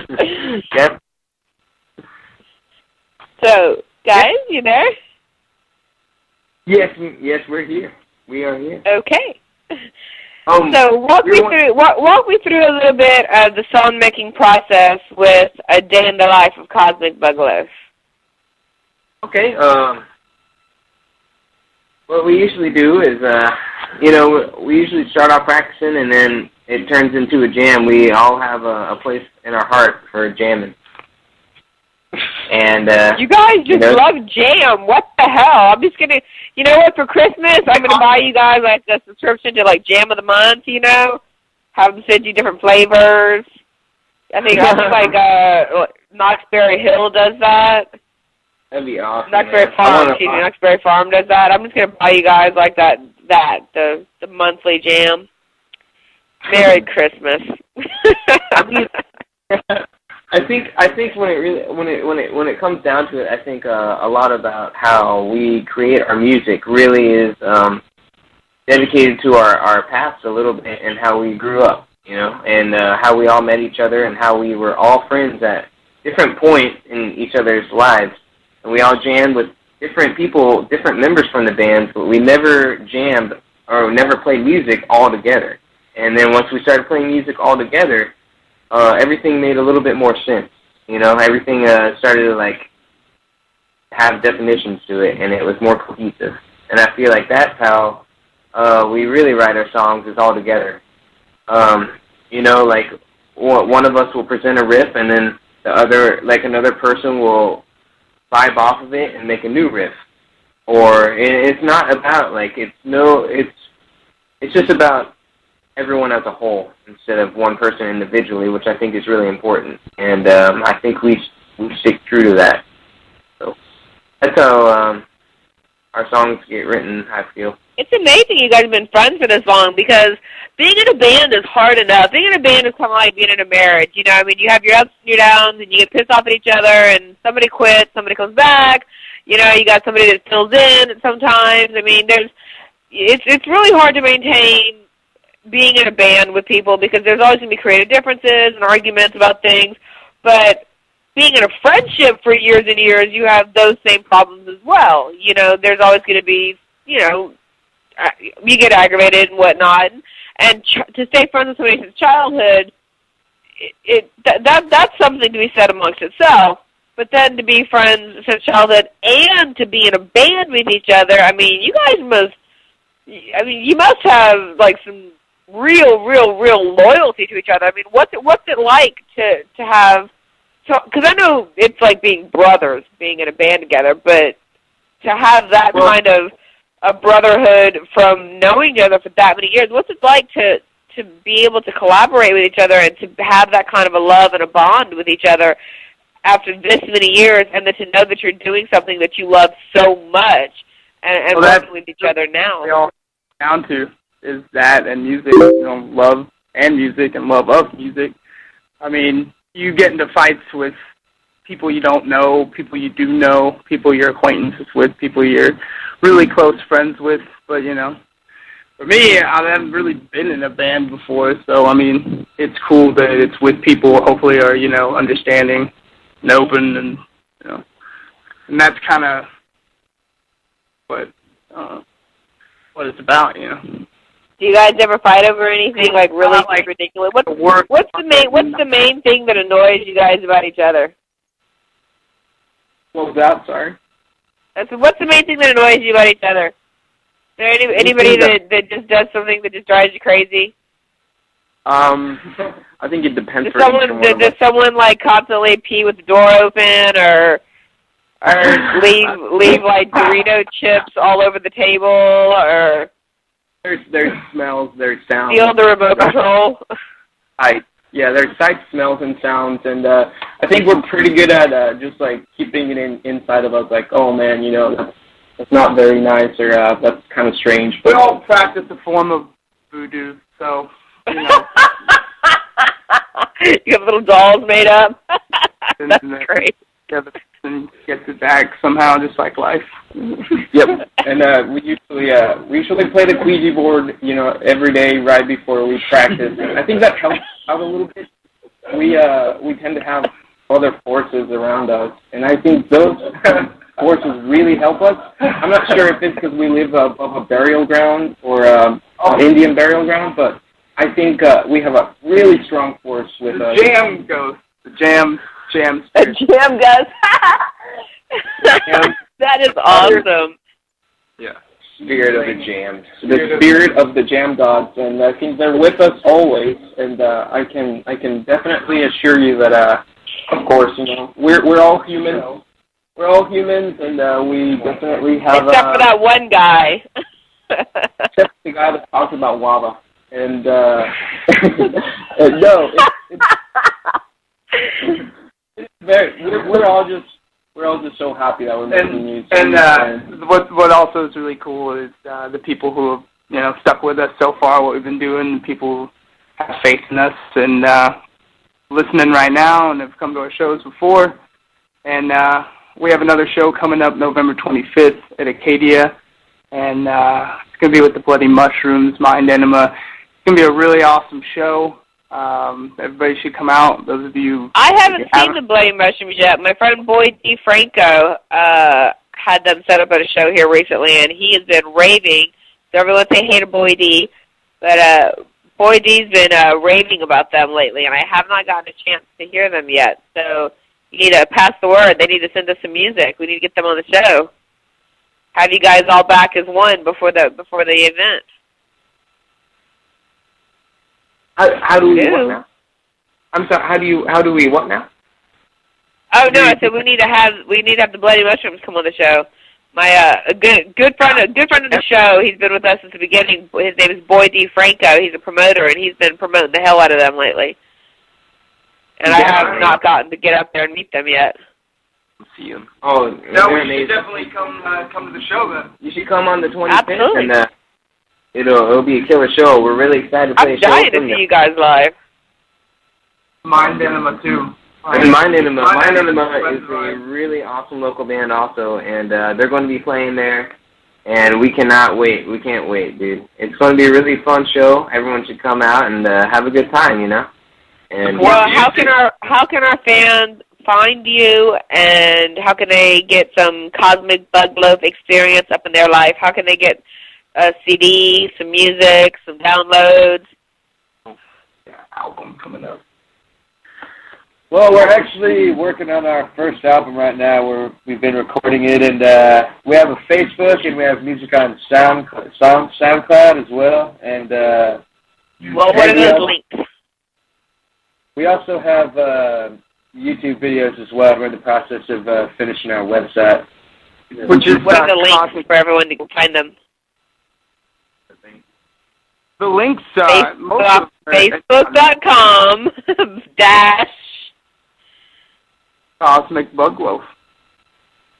Yep. So, guys, you there? Yes, we're here. We are here. Okay. So walk me through a little bit of the song making process with A Day in the Life of Cosmic Bugalows. Okay. What we usually do is, we usually start off practicing, and then it turns into a jam. We all have a place in our heart for jamming. And you guys just love jam. What the hell? I'm just gonna, you know what? For Christmas, I'm gonna buy you guys like a subscription to like Jam of the Month. You know, have them send you different flavors. I think like Knoxberry Hill does that. That'd be awesome. Knoxberry Farm does that. I'm just gonna buy you guys like the monthly jam. Merry Christmas. I think when it comes down to it, I think a lot about how we create our music really is dedicated to our past a little bit and how we grew up, and how we all met each other and how we were all friends at different points in each other's lives. And we all jammed with different people, different members from the bands, but we never jammed or never played music all together. And then once we started playing music all together, everything made a little bit more sense. Everything started to have definitions to it, and it was more cohesive. And I feel like that's how we really write our songs, is all together. One of us will present a riff, and then the other, another person will vibe off of it and make a new riff. Or it's not about it's just about everyone as a whole instead of one person individually, which I think is really important. And I think we stick true to that. So that's how our songs get written, I feel. It's amazing you guys have been friends for this long, because being in a band is hard enough. Being in a band is kind of like being in a marriage. You have your ups and your downs, and you get pissed off at each other, and somebody quits, somebody comes back. You got somebody that fills in sometimes. It's really hard to maintain being in a band with people, because there's always going to be creative differences and arguments about things. But being in a friendship for years and years, you have those same problems as well. There's always going to be, you get aggravated and whatnot. And to stay friends with somebody since childhood, that's something to be said amongst itself. But then to be friends since childhood and to be in a band with each other, you guys must have some real loyalty to each other. What's it like to have? Because I know it's like being brothers, being in a band together, but to have that kind of a brotherhood from knowing each other for that many years, what's it like to be able to collaborate with each other and to have that kind of a love and a bond with each other after this many years, and then to know that you're doing something that you love so much and working with each other now? We all down to is that and music, love and music and love of music. You get into fights with people you don't know, people you do know, people you're acquaintances with, people you're really close friends with. But, for me, I haven't really been in a band before, so, it's cool that it's with people who hopefully are, understanding and open, and, and that's kind of what it's about, Do you guys ever fight over anything really ridiculous? What's the main thing that annoys you guys about each other? What was that? Sorry. What's the main thing that annoys you about each other? Is there anybody that just does something that just drives you crazy? I think it depends. Does someone constantly pee with the door open, or leave Dorito chips all over the table, or there's smells, there's sounds. Steal the remote control. There's sights, smells, and sounds, and I think we're pretty good at just keeping it inside of us. Oh man, that's not very nice, or that's kind of strange. But we all practice a form of voodoo, so You have little dolls made up. That's great. And gets it back somehow, just like life. Yep. And we usually play the Ouija board, every day right before we practice. And I think that helps out a little bit. we tend to have other forces around us, and I think those forces really help us. I'm not sure if it's because we live above a burial ground or an Indian burial ground, but I think we have a really strong force with the jam ghost. The jam spirit. The jam ghost. That is awesome. Yeah. Spirit of the jam. The spirit of the jam gods, and I think they're with us always. And I can definitely assure you that, of course, you know, we're all humans. We're all humans, and we definitely have. Except for that one guy. Except the guy that talks about Wava. And no, it's very. We're all just so happy that we're making music. And what also is really cool is the people who have, you know, stuck with us so far, what we've been doing, the people who have faith in us and listening right now and have come to our shows before. And we have another show coming up November 25th at Acadia, and it's going to be with the Bloody Mushrooms, Mind Enema. It's going to be a really awesome show. Everybody should come out. Those of you... I haven't seen the Bloody Mushrooms yet. My friend Boyd D. Franco had them set up at a show here recently, and he has been raving. So everyone say hey to Boyd D. But Boyd D's been raving about them lately, and I have not gotten a chance to hear them yet. So you need to pass the word. They need to send us some music. We need to get them on the show. Have you guys all back as one before the event. How do we what now? I'm sorry. How do we what now? Oh no! I said we need to have the Bloody Mushrooms come on the show. My a good friend of the show. He's been with us since the beginning. His name is Boyd D. Franco. He's a promoter, and he's been promoting the hell out of them lately. And I have not gotten to get up there and meet them yet. See them. Oh, no, we should definitely come to the show then. You should come on the 25th. Absolutely. And it'll be a killer show. We're really excited to play a show. I'm dying to see you guys live. Mind Enema too. And Mind Enema is a really awesome local band also, and they're going to be playing there, and we cannot wait. We can't wait, dude. It's going to be a really fun show. Everyone should come out and have a good time, you know. And well, how can our fans find you, and how can they get some Cosmic Bug Loaf experience up in their life? How can they get a CD, some music, some downloads? Album coming up. Well, we're actually working on our first album right now. We've been recording it, and we have a Facebook, and we have music on SoundCloud as well. And well, what are those links? We also have YouTube videos as well. We're in the process of finishing our website. Which is what are the links for everyone to find them? The links Facebook.com / Cosmic Bug Loaf.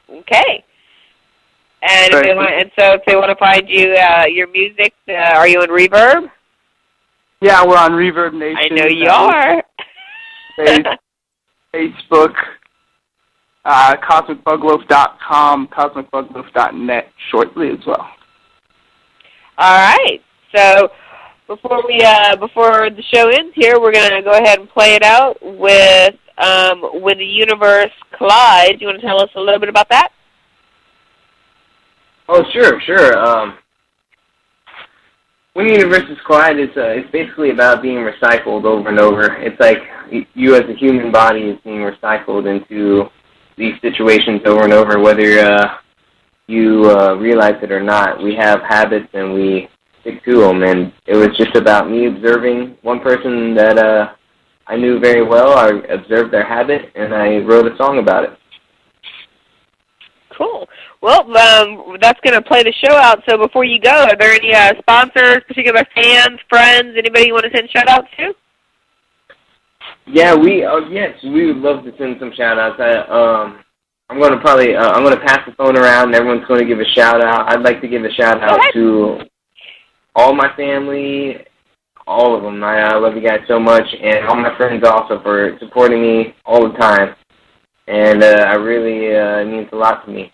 Okay. And if they want to find you, your music, are you on Reverb? Yeah, we're on Reverb Nation. I know you are. Facebook, CosmicBugLoaf.com, CosmicBugLoaf.net shortly as well. All right. So before the show ends here, we're gonna go ahead and play it out with When the Universe Collides. You want to tell us a little bit about that? Oh, sure. When the universes collide, it's basically about being recycled over and over. It's like you as a human body is being recycled into these situations over and over, whether you realize it or not. We have habits and we stick to them, and it was just about me observing one person that I knew very well. I observed their habit, and I wrote a song about it. Cool. Well, that's going to play the show out. So before you go, are there any sponsors, particular fans, friends, anybody you want to send shout-outs to? Yeah, yes, we would love to send some shout-outs. I'm going to pass the phone around, and everyone's going to give a shout-out. I'd like to give a shout-out to all my family, all of them. I love you guys so much, and all my friends also for supporting me all the time. And I really, it means a lot to me.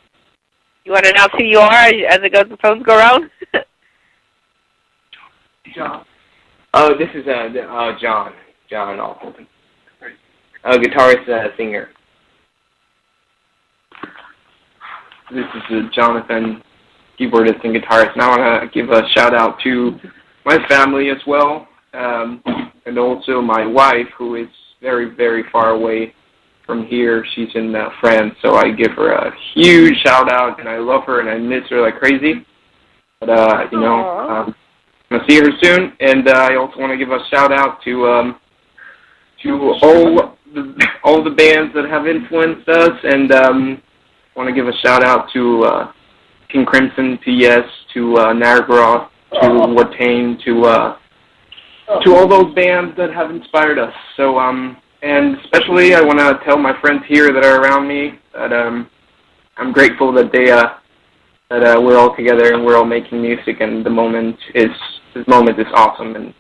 You want to announce who you are as the phones go around? John. Oh, this is John. John Alton. guitarist, singer. This is Jonathan, keyboardist and guitarist. And I want to give a shout out to my family as well, and also my wife, who is very, very far away from here. She's in France, so I give her a huge shout out, and I love her and I miss her like crazy. But you know, I'm gonna see her soon, and I also want to give a shout out to all the bands that have influenced us, and want to give a shout out to King Crimson, to Yes, to Niagara, to Watain, to all those bands that have inspired us. So and especially I want to tell my friends here that are around me that I'm grateful that they that we're all together and we're all making music, and this moment is awesome, and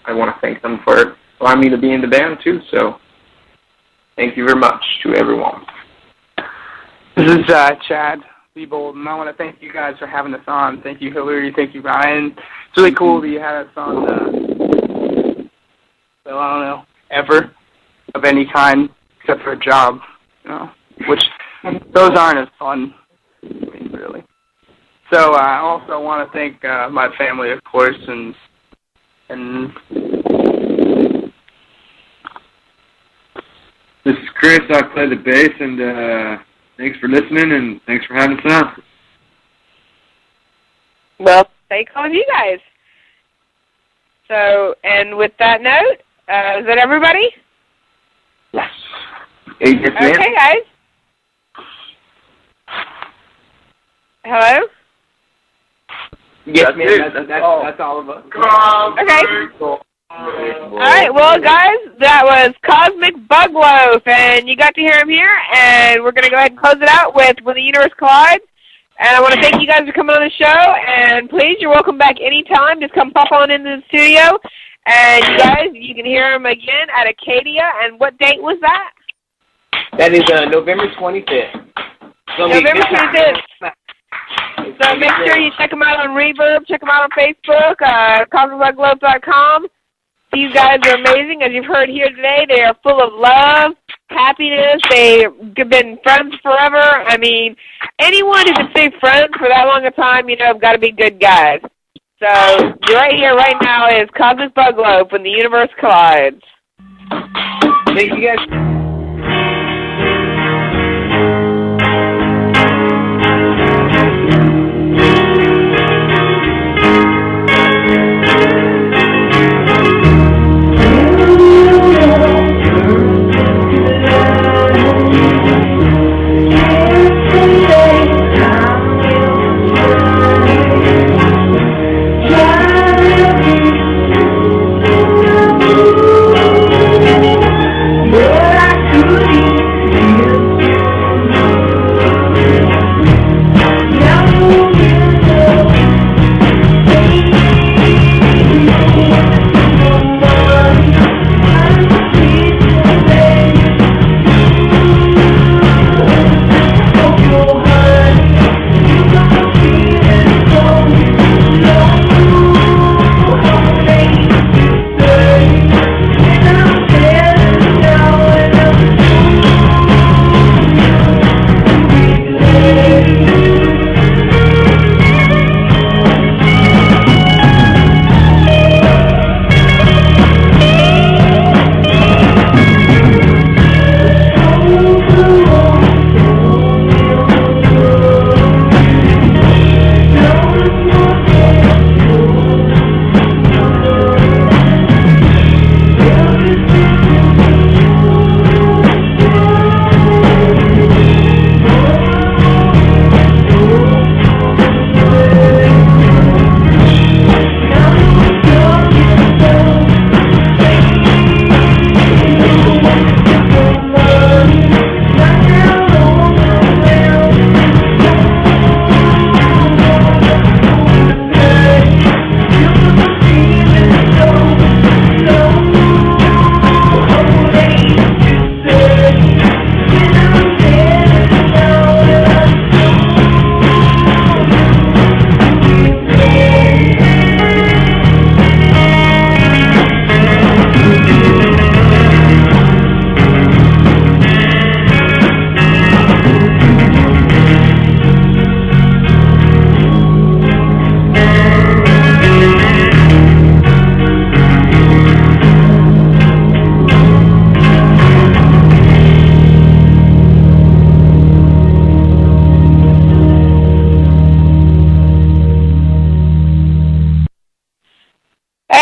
I want to thank them for allowing me to be in the band too. So thank you very much to everyone. This is Chad Liebold, and I want to thank you guys for having us on. Thank you, Hillary. Thank you, Ryan. It's really cool that you had us on, well, I don't know, ever of any kind except for a job, you know, which those aren't as fun, I mean, really. So I also want to thank my family, of course, and this is Chris. I play the bass, and thanks for listening, and thanks for having us on. Well, thanks all of you guys. So, and with that note, is that everybody? Yes. Yes, ma'am. Okay, guys. Hello? Yes, ma'am. That's all of us. Okay. All right, well, guys, that was Cosmic Bugloaf, and you got to hear him here, and we're going to go ahead and close it out with When the Universe Collides. And I want to thank you guys for coming on the show, and please, you're welcome back anytime. Just come pop on into the studio. And you guys, you can hear him again at Acadia. And what date was that? That is November 25th. November 25th. So make sure you check them out on Reverb, check them out on Facebook, cosmicbugloaf.com. These guys are amazing. As you've heard here today, they are full of love, happiness. They've been friends forever. I mean, anyone who can stay friends for that long a time, you know, have got to be good guys. So right here, right now, is Cosmic Bugloaf When the Universe Collides. Thank you guys. Yeah.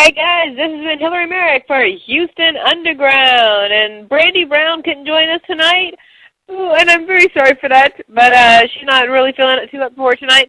right, guys, this has been Hillary Merrick for Houston Underground, and Brandy Brown couldn't join us tonight. Ooh, and I'm very sorry for that, but she's not really feeling it too up for tonight.